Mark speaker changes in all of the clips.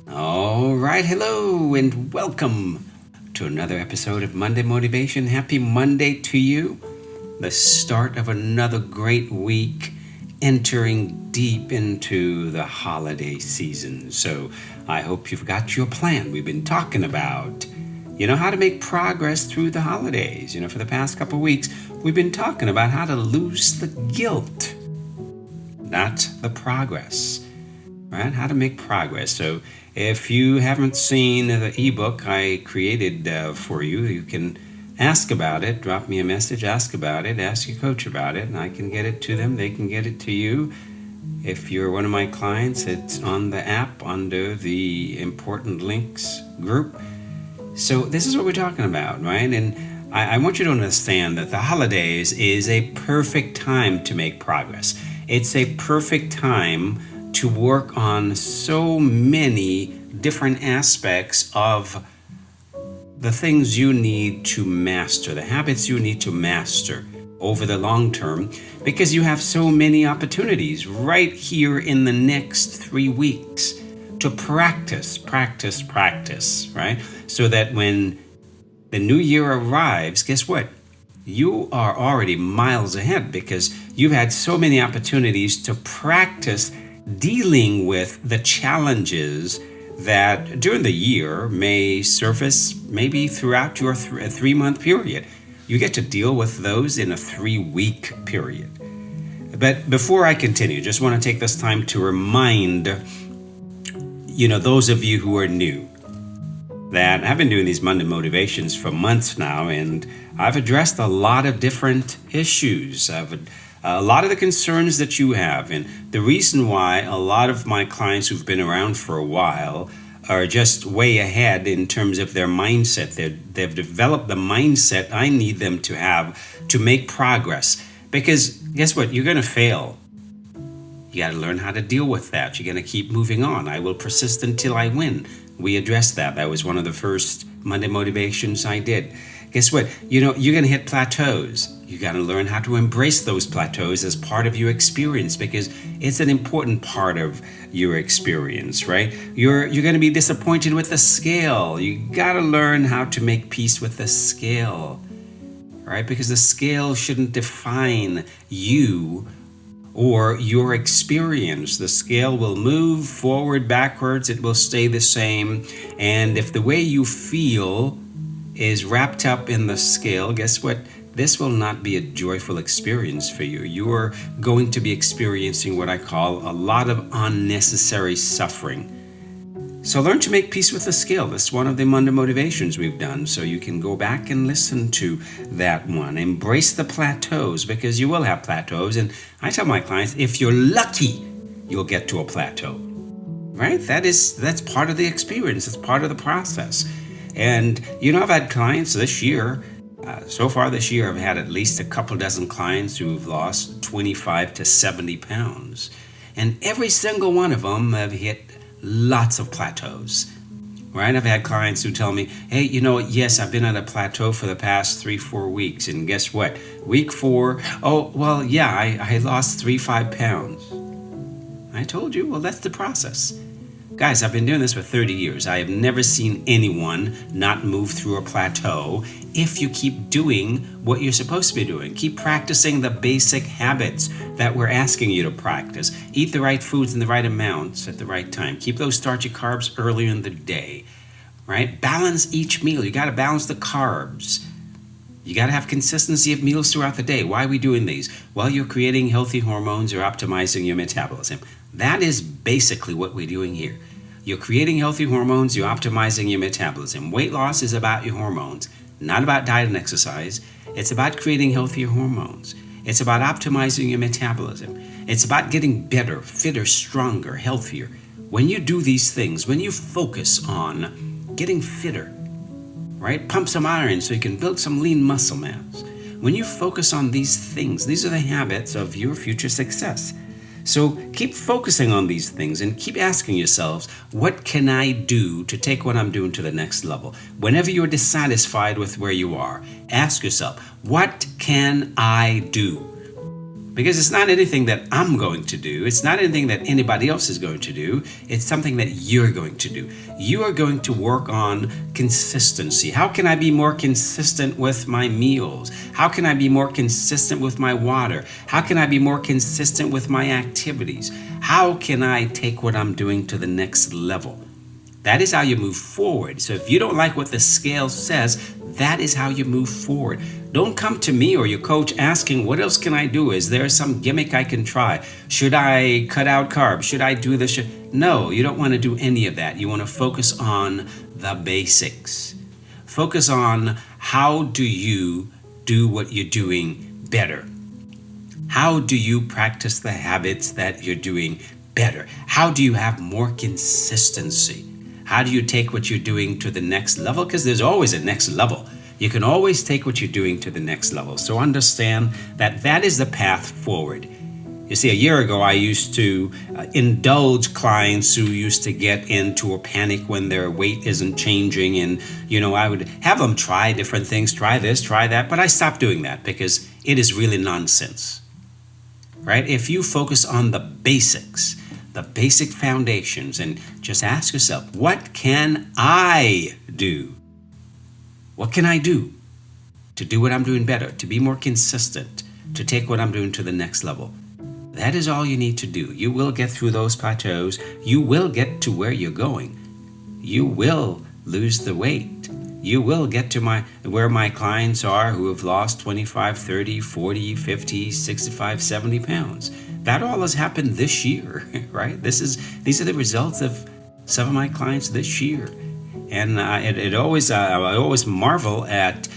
Speaker 1: All right, hello, and welcome to another episode of Monday Motivation. Happy Monday to you. The start of another great week, entering deep into the holiday season. So I hope you've got your plan. We've been talking about, how to make progress through the holidays. For the past couple of weeks, we've been talking about how to lose the guilt, not the progress, right? How to make progress. So if you haven't seen the ebook I created for you, you can ask about it. Drop me a message, ask about it, ask your coach about it, and I can get it to them. They can get it to you. If you're one of my clients, it's on the app under the important links group. So this is what we're talking about, right? And I want you to understand that the holidays is a perfect time to make progress. It's a perfect time to work on so many different aspects of the things you need to master, the habits you need to master over the long term, because you have so many opportunities right here in the next 3 weeks to practice, right? So that when the new year arrives, guess what? You are already miles ahead because you've had so many opportunities to practice dealing with the challenges that during the year may surface maybe throughout your 3-month period. You get to deal with those in a 3-week period. But before I continue, just want to take this time to remind those of you who are new that I've been doing these Monday motivations for months now, and I've addressed a lot of different issues. A lot of the concerns that you have, and the reason why a lot of my clients who've been around for a while are just way ahead in terms of their mindset. They've developed the mindset I need them to have to make progress. Because guess what? You're going to fail. You got to learn how to deal with that. You're going to keep moving on. I will persist until I win. We addressed that. That was one of the first Monday motivations I did. Guess what? You're going to hit plateaus. You got to learn how to embrace those plateaus as part of your experience, because it's an important part of your experience, right? You're going to be disappointed with the scale. You got to learn how to make peace with the scale, right? Because the scale shouldn't define you or your experience. The scale will move forward, backwards, it will stay the same. And if the way you feel is wrapped up in the scale, guess what? This will not be a joyful experience for you. You're going to be experiencing what I call a lot of unnecessary suffering. So learn to make peace with the scale. That's one of the Monday motivations we've done. So you can go back and listen to that one. Embrace the plateaus, because you will have plateaus. And I tell my clients, if you're lucky, you'll get to a plateau, right? That's part of the experience. It's part of the process. And I've had clients this year. So far this year, I've had at least a couple dozen clients who've lost 25 to 70 pounds. And every single one of them have hit lots of plateaus, right? I've had clients who tell me, hey, yes, I've been at a plateau for the past 3-4 weeks. And guess what? Week 4, oh, well, yeah, I lost 3-5 pounds. I told you, well, that's the process. Guys, I've been doing this for 30 years. I have never seen anyone not move through a plateau if you keep doing what you're supposed to be doing. Keep practicing the basic habits that we're asking you to practice. Eat the right foods in the right amounts at the right time. Keep those starchy carbs earlier in the day, right? Balance each meal. You got to balance the carbs. You got to have consistency of meals throughout the day. Why are we doing these? Well, you're creating healthy hormones or optimizing your metabolism. That is basically what we're doing here. You're creating healthy hormones, you're optimizing your metabolism. Weight loss is about your hormones, not about diet and exercise. It's about creating healthier hormones. It's about optimizing your metabolism. It's about getting better, fitter, stronger, healthier. When you do these things, when you focus on getting fitter, right? Pump some iron so you can build some lean muscle mass. When you focus on these things, these are the habits of your future success. So keep focusing on these things and keep asking yourselves, what can I do to take what I'm doing to the next level? Whenever you're dissatisfied with where you are, ask yourself, what can I do? Because it's not anything that I'm going to do. It's not anything that anybody else is going to do. It's something that you're going to do. You are going to work on consistency. How can I be more consistent with my meals? How can I be more consistent with my water? How can I be more consistent with my activities? How can I take what I'm doing to the next level? That is how you move forward. So if you don't like what the scale says, that is how you move forward. Don't come to me or your coach asking, what else can I do? Is there some gimmick I can try? Should I cut out carbs? Should I do this? No, you don't want to do any of that. You want to focus on the basics. Focus on how do you do what you're doing better? How do you practice the habits that you're doing better? How do you have more consistency? How do you take what you're doing to the next level? Because there's always a next level. You can always take what you're doing to the next level. So understand that that is the path forward. You see, a year ago, I used to indulge clients who used to get into a panic when their weight isn't changing. And, I would have them try different things, try this, try that. But I stopped doing that because it is really nonsense, right? If you focus on the basics, the basic foundations, and just ask yourself, what can I do? What can I do to do what I'm doing better, to be more consistent, to take what I'm doing to the next level? That is all you need to do. You will get through those plateaus. You will get to where you're going. You will lose the weight. You will get to where my clients are who have lost 25, 30, 40, 50, 65, 70 pounds. That all has happened this year, right? These are the results of some of my clients this year. And I always marvel at,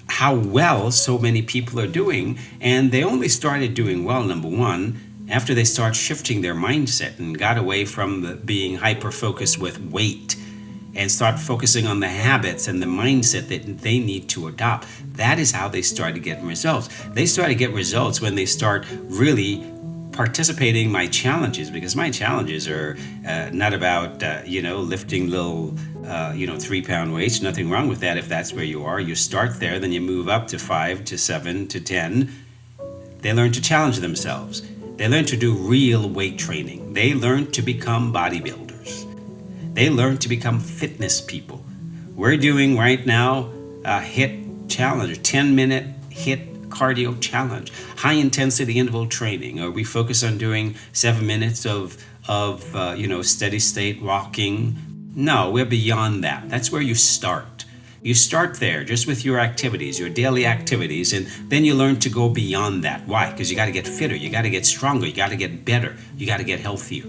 Speaker 1: how well so many people are doing. And they only started doing well, number one, after they start shifting their mindset and got away from being hyper-focused with weight and start focusing on the habits and the mindset that they need to adopt. That is how they start to get results. They start to get results when they start really participating in my challenges, because my challenges are not about, lifting little, 3-pound weights. Nothing wrong with that if that's where you are. You start there, then you move up to 5 to 7 to 10. They learn to challenge themselves. They learn to do real weight training. They learn to become bodybuilders. They learn to become fitness people. We're doing right now a HIIT challenge, a 10-minute HIIT cardio challenge, high intensity interval training. Or we focus on doing 7 minutes of steady state walking. No, we're beyond that. That's where you start. You start there just with your activities, your daily activities, and then you learn to go beyond that. Why? Because you got to get fitter, you got to get stronger, you got to get better, you got to get healthier.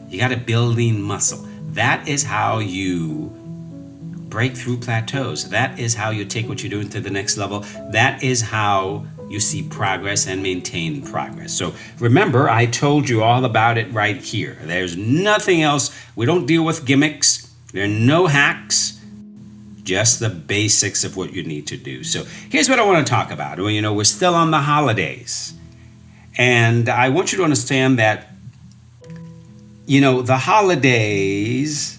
Speaker 1: You got to build lean muscle. That is how you break through plateaus. That is how you take what you're doing to the next level. That is how you see progress and maintain progress. So remember, I told you all about it right here. There's nothing else. We don't deal with gimmicks. There are no hacks. Just the basics of what you need to do. So here's what I want to talk about. Well, we're still on the holidays. And I want you to understand that the holidays,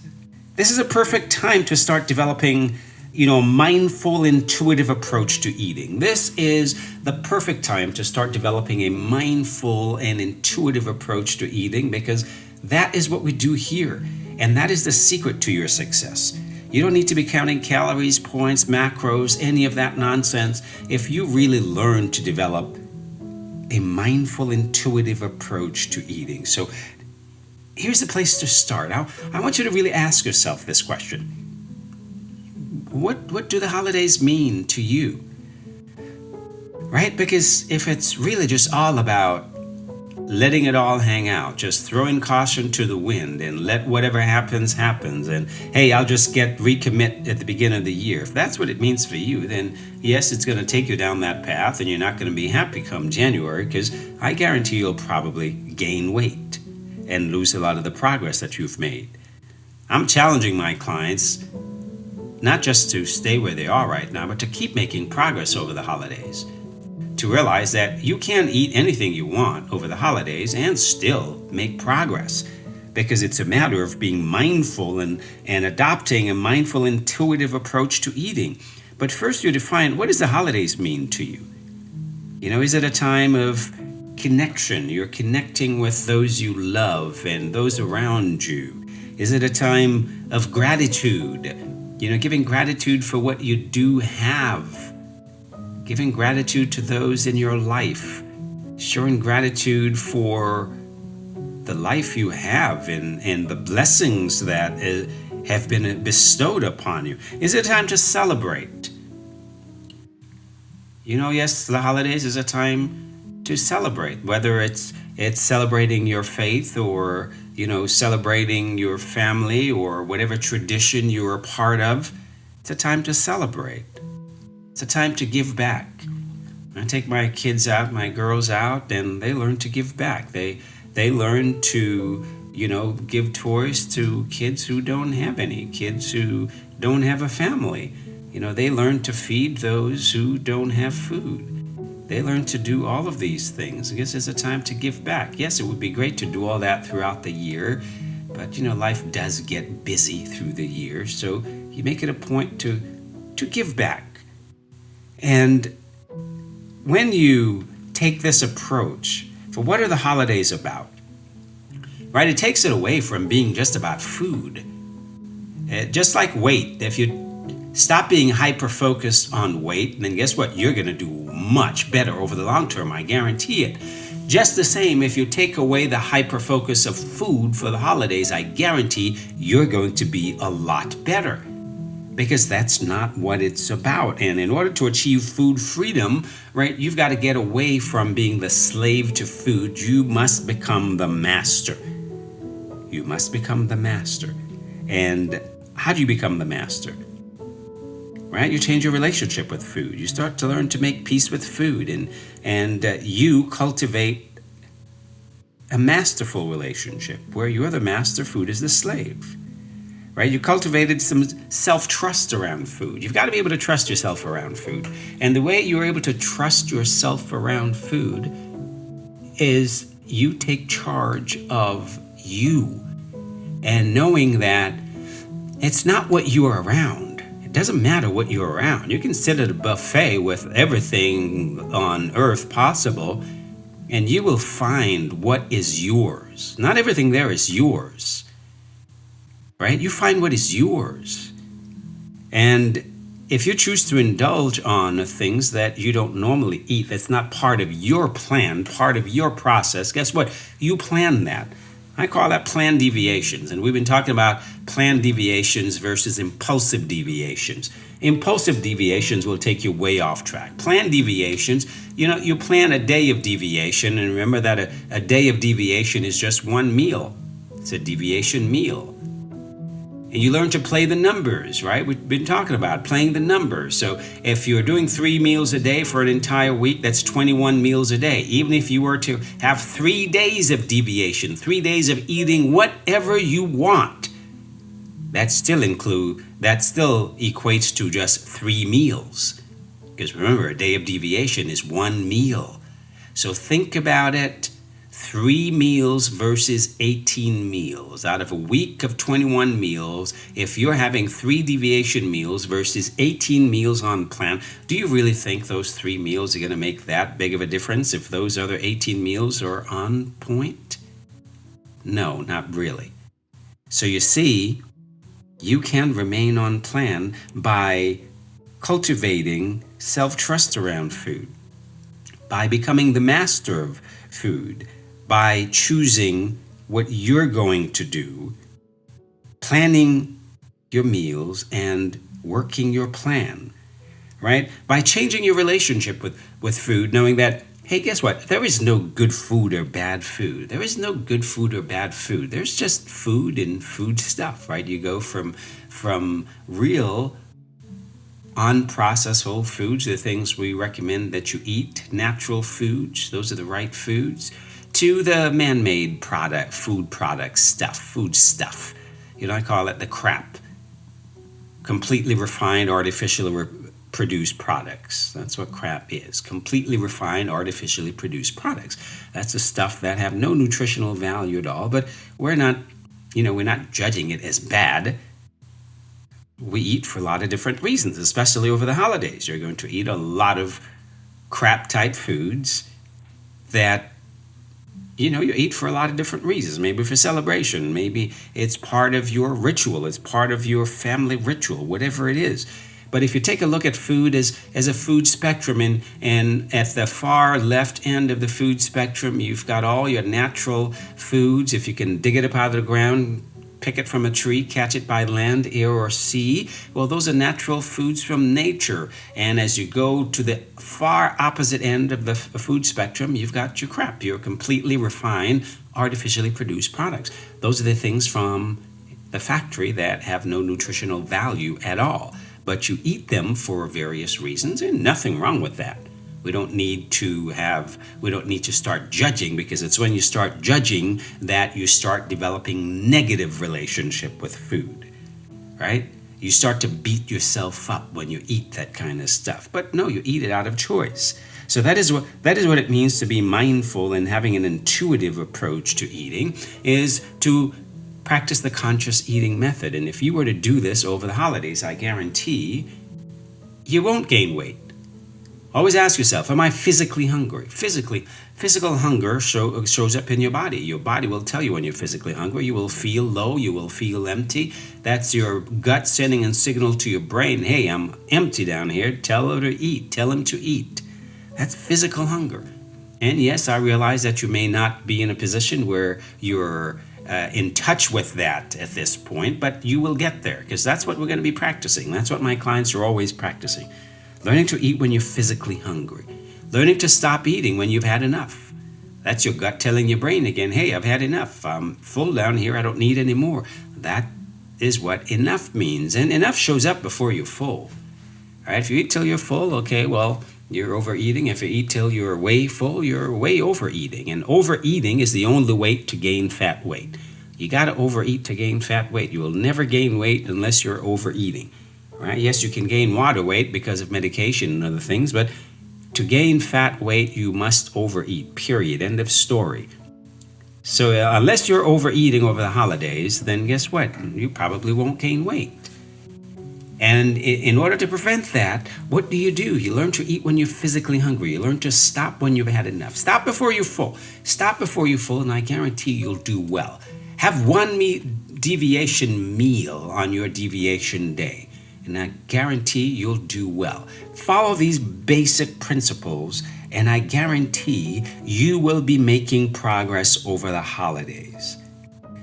Speaker 1: this is a perfect time to start developing, a mindful, intuitive approach to eating. This is the perfect time to start developing a mindful and intuitive approach to eating, because that is what we do here. And that is the secret to your success. You don't need to be counting calories, points, macros, any of that nonsense. If you really learn to develop a mindful, intuitive approach to eating. So here's the place to start. I want you to really ask yourself this question. What do the holidays mean to you? Right? Because if it's really just all about letting it all hang out, just throwing caution to the wind and let whatever happens, and hey, I'll just recommit at the beginning of the year. If that's what it means for you, then yes, it's going to take you down that path and you're not going to be happy come January, because I guarantee you'll probably gain weight and lose a lot of the progress that you've made. I'm challenging my clients not just to stay where they are right now, but to keep making progress over the holidays. To realize that you can eat anything you want over the holidays and still make progress, because it's a matter of being mindful and adopting a mindful, intuitive approach to eating. But first you define, what does the holidays mean to you? Is it a time of connection? You're connecting with those you love and those around you. Is it a time of gratitude? Giving gratitude for what you do have. Giving gratitude to those in your life. Showing gratitude for the life you have and the blessings that have been bestowed upon you. Is it time to celebrate? Yes, the holidays is a time to celebrate, whether it's celebrating your faith or, celebrating your family or whatever tradition you're a part of. It's a time to celebrate. It's a time to give back. I take my kids out, my girls out, and they learn to give back. They learn to, give toys to kids who don't have any, kids who don't have a family. They learn to feed those who don't have food. They learn to do all of these things. I guess it's a time to give back. Yes, it would be great to do all that throughout the year, but life does get busy through the year, so you make it a point to give back. And when you take this approach, for what are the holidays about? Right? It takes it away from being just about food. Just like weight, if you stop being hyper-focused on weight, then guess what? You're going to do much better over the long term, I guarantee it. Just the same, if you take away the hyper-focus of food for the holidays, I guarantee you're going to be a lot better. Because that's not what it's about. And in order to achieve food freedom, right, you've got to get away from being the slave to food. You must become the master. You must become the master. And how do you become the master? Right? You change your relationship with food. You start to learn to make peace with food, and you cultivate a masterful relationship where you're the master, food is the slave. Right? You cultivated some self-trust around food. You've got to be able to trust yourself around food. And the way you're able to trust yourself around food is you take charge of you. And knowing that it's not what you are around. It doesn't matter what you're around. You can sit at a buffet with everything on earth possible, and you will find what is yours. Not everything there is yours. Right? You find what is yours. And if you choose to indulge on things that you don't normally eat, that's not part of your plan, part of your process, guess what? You plan that. I call that planned deviations. And we've been talking about planned deviations versus impulsive deviations. Impulsive deviations will take you way off track. Planned deviations, you plan a day of deviation, and remember that a day of deviation is just one meal. It's a deviation meal. And you learn to play the numbers, right? We've been talking about playing the numbers. So if you're doing 3 meals a day for an entire week, that's 21 meals a day. Even if you were to have 3 days of deviation, 3 days of eating whatever you want, that still equates to just 3 meals. Because remember, a day of deviation is 1 meal. So think about it. 3 meals versus 18 meals. Out of a week of 21 meals, if you're having 3 deviation meals versus 18 meals on plan, do you really think those 3 meals are going to make that big of a difference if those other 18 meals are on point? No, not really. So you see, you can remain on plan by cultivating self-trust around food, by becoming the master of food, by choosing what you're going to do, planning your meals, and working your plan, right? By changing your relationship with food, knowing that, hey, guess what? There is no good food or bad food. There is no good food or bad food. There's just food and food stuff, right? You go from real unprocessed whole foods, the things we recommend that you eat, natural foods, those are the right foods, to the man-made food stuff. I call it the crap. Completely refined, artificially produced products. That's what crap is. Completely refined, artificially produced products. That's the stuff that have no nutritional value at all, but we're not judging it as bad. We eat for a lot of different reasons, especially over the holidays. You're going to eat a lot of crap type foods that you eat for a lot of different reasons. Maybe for celebration, maybe it's part of your ritual, it's part of your family ritual, whatever it is. But if you take a look at food as a food spectrum, and at the far left end of the food spectrum, you've got all your natural foods. If you can dig it up out of the ground, pick it from a tree, catch it by land, air, or sea, well, those are natural foods from nature. And as you go to the far opposite end of the food spectrum, you've got your crap, your completely refined, artificially produced products. Those are the things from the factory that have no nutritional value at all. But you eat them for various reasons, and nothing wrong with that. We don't need to start judging, because it's when you start judging that you start developing negative relationship with food, right? You start to beat yourself up when you eat that kind of stuff. But no, you eat it out of choice. So that is what it means to be mindful and having an intuitive approach to eating, is to practice the conscious eating method. And if you were to do this over the holidays, I guarantee you won't gain weight. Always ask yourself, am I physically hungry? Physical hunger shows up in your body. Your body will tell you when you're physically hungry. You will feel low. You will feel empty. That's your gut sending a signal to your brain, hey, I'm empty down here. Tell her to eat. Tell him to eat. That's physical hunger. And yes, I realize that you may not be in a position where you're in touch with that at this point, but you will get there, because that's what we're going to be practicing. That's what my clients are always practicing. Learning to eat when you're physically hungry. Learning to stop eating when you've had enough. That's your gut telling your brain again, hey, I've had enough. I'm full down here. I don't need any more. That is what enough means. And enough shows up before you're full. All right, if you eat till you're full, okay, well, you're overeating. If you eat till you're way full, you're way overeating. And overeating is the only way to gain fat weight. You got to overeat to gain fat weight. You will never gain weight unless you're overeating. Right? Yes, you can gain water weight because of medication and other things, but to gain fat weight, you must overeat, period. End of story. So unless you're overeating over the holidays, then guess what? You probably won't gain weight. And in order to prevent that, what do? You learn to eat when you're physically hungry. You learn to stop when you've had enough. Stop before you're full. Stop before you're full, and I guarantee you'll do well. Have one deviation meal on your deviation day, and I guarantee you'll do well. Follow these basic principles, and I guarantee you will be making progress over the holidays.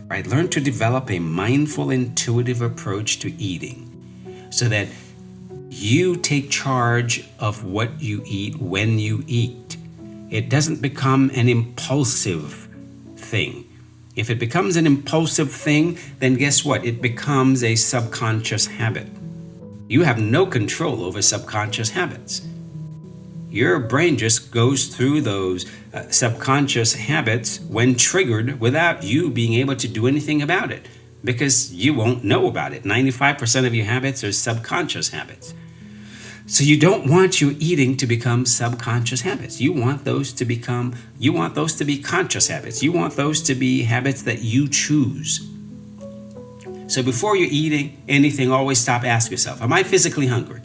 Speaker 1: Right? Learn to develop a mindful, intuitive approach to eating, so that you take charge of what you eat when you eat. It doesn't become an impulsive thing. If it becomes an impulsive thing, then guess what? It becomes a subconscious habit. You have no control over subconscious habits. Your brain just goes through those subconscious habits when triggered without you being able to do anything about it, because you won't know about it. 95% of your habits are subconscious habits. So you don't want your eating to become subconscious habits. You want those to be conscious habits. You want those to be habits that you choose. So before you're eating anything, always stop, ask yourself, am I physically hungry?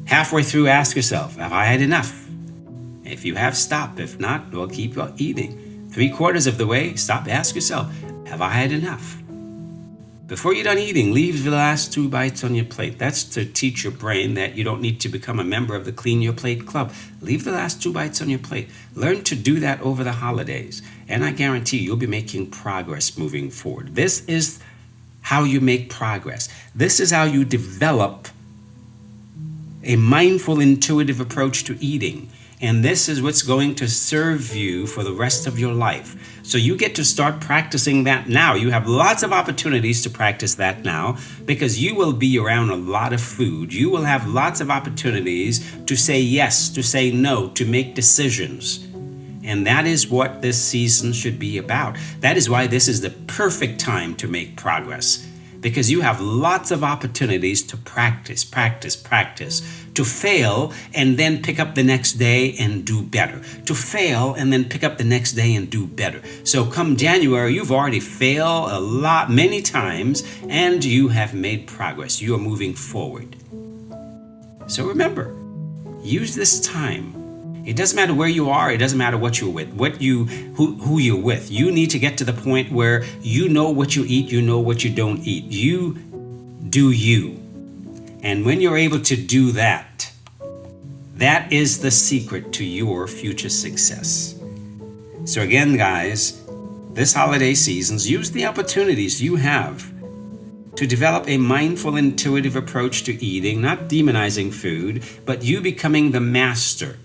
Speaker 1: Halfway through, ask yourself, have I had enough? If you have, stop. If not, well, keep eating. 3/4 of the way, stop, ask yourself, have I had enough? Before you're done eating, leave the last 2 bites on your plate. That's to teach your brain that you don't need to become a member of the Clean Your Plate Club. Leave the last 2 bites on your plate. Learn to do that over the holidays, and I guarantee you'll be making progress moving forward. This is how you make progress. This is how you develop a mindful, intuitive approach to eating. And this is what's going to serve you for the rest of your life. So you get to start practicing that now. You have lots of opportunities to practice that now, because you will be around a lot of food. You will have lots of opportunities to say yes, to say no, to make decisions. And that is what this season should be about. That is why this is the perfect time to make progress, because you have lots of opportunities to practice, to fail and then pick up the next day and do better, to fail and then pick up the next day and do better. So come January, you've already failed many times, and you have made progress. You are moving forward. So remember, Use this time. It doesn't matter where you are. It doesn't matter what you're with, who you're with. You need to get to the point where you know what you eat, you know what you don't eat. You do you. And when you're able to do that, that is the secret to your future success. So again, guys, this holiday season, use the opportunities you have to develop a mindful, intuitive approach to eating, not demonizing food, but you becoming the master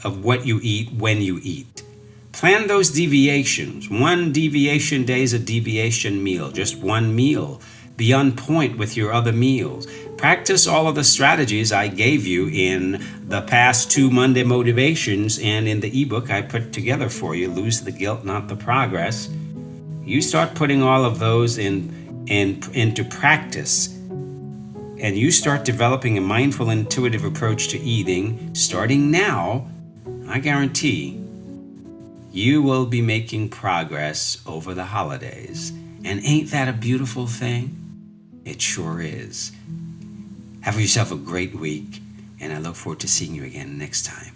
Speaker 1: of what you eat when you eat. Plan those deviations. One deviation day is a deviation meal, just one meal. Be on point with your other meals. Practice all of the strategies I gave you in the past 2 Monday motivations and in the ebook I put together for you, Lose the Guilt, Not the Progress. You start putting all of those into practice, and you start developing a mindful, intuitive approach to eating starting now. I guarantee you will be making progress over the holidays. And ain't that a beautiful thing? It sure is. Have yourself a great week, and I look forward to seeing you again next time.